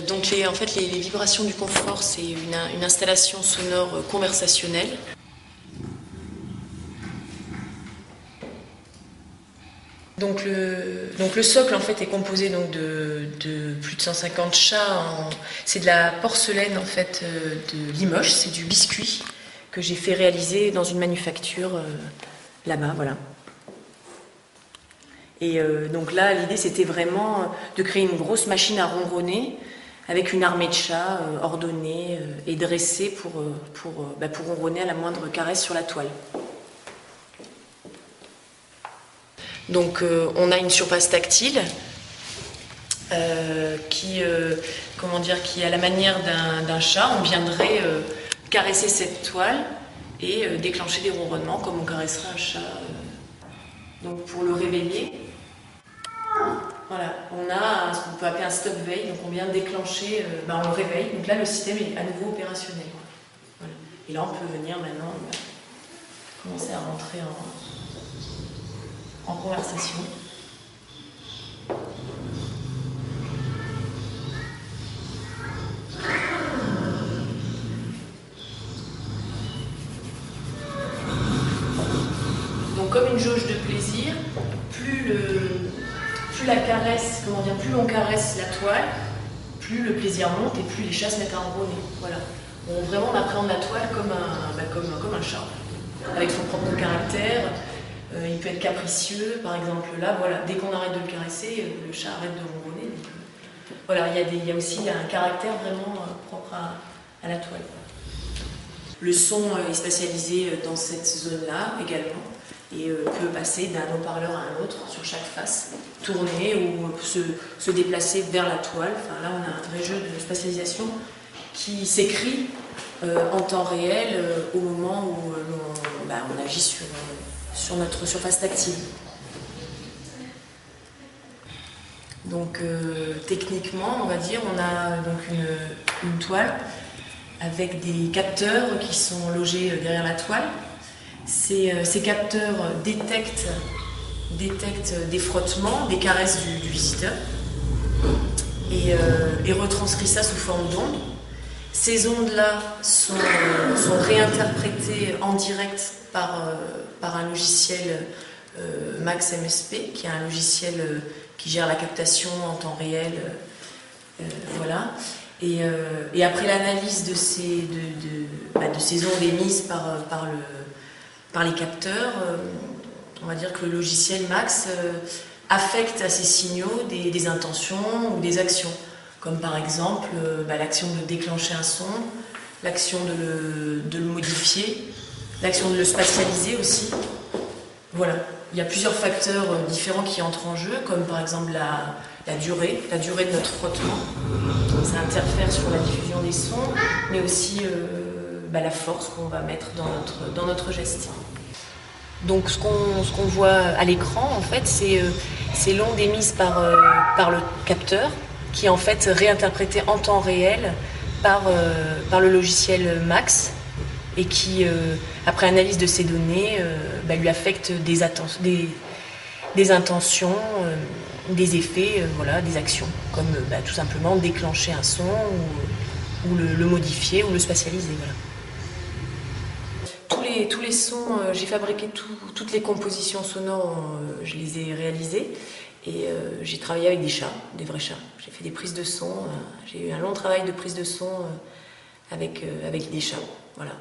Donc en fait, les vibrations du confort, c'est une installation sonore conversationnelle. Donc le socle en fait est composé donc de plus de 150 chats. C'est de la porcelaine en fait de Limoges, c'est du biscuit que j'ai fait réaliser dans une manufacture là-bas, voilà. Et donc là, l'idée c'était vraiment de créer une grosse machine à ronronner avec une armée de chats ordonnés et dressés pour ronronner à la moindre caresse sur la toile. Donc on a une surface tactile qui est à la manière d'un chat. On viendrait caresser cette toile et déclencher des ronronnements comme on caresserait un chat. Donc pour le réveiller, voilà, on a ce qu'on peut appeler un stop veille. Donc on vient déclencher, on le réveille. Donc là le système est à nouveau opérationnel. Voilà. Et là on peut venir maintenant commencer à rentrer en conversation. Donc comme une jauge de plaisir, plus la caresse, plus on caresse la toile, plus le plaisir monte et plus les chats se mettent à ronronner. Voilà. Vraiment on appréhende la toile comme un chat, avec son propre caractère. Il peut être capricieux, par exemple là, voilà, dès qu'on arrête de le caresser, le chat arrête de ronronner. Donc, voilà, il y a aussi un caractère vraiment propre à la toile. Le son est spatialisé dans cette zone-là également et peut passer d'un haut-parleur à un autre sur chaque face, tourner ou se déplacer vers la toile. Enfin, là, on a un vrai jeu de spatialisation qui s'écrit en temps réel au moment où on agit sur notre surface tactile. Donc techniquement, on va dire, on a donc une toile avec des capteurs qui sont logés derrière la toile. Ces capteurs détectent des frottements, des caresses du visiteur et retranscrit ça sous forme d'ondes. Ces ondes-là sont réinterprétées en direct par un logiciel Max MSP, qui est un logiciel qui gère la captation en temps réel. Voilà. Et après l'analyse de ces ondes émises par les capteurs, on va dire que le logiciel Max affecte à ces signaux des intentions ou des actions, comme par exemple l'action de déclencher un son, l'action de le modifier, l'action de le spatialiser aussi. Voilà, il y a plusieurs facteurs différents qui entrent en jeu, comme par exemple la durée de notre frottement. Ça interfère sur la diffusion des sons, mais aussi la force qu'on va mettre dans notre geste. Donc ce qu'on voit à l'écran, en fait, c'est l'onde émise par le capteur, qui est en fait réinterprétée en temps réel par le logiciel Max, et qui, après analyse de ces données, lui affecte des intentions, des effets, des actions, comme tout simplement déclencher un son ou le modifier ou le spatialiser. Voilà. Tous les sons, j'ai fabriqué toutes les compositions sonores, je les ai réalisées et j'ai travaillé avec des chats, des vrais chats. J'ai fait des prises de son, j'ai eu un long travail de prise de son avec des chats. Voilà.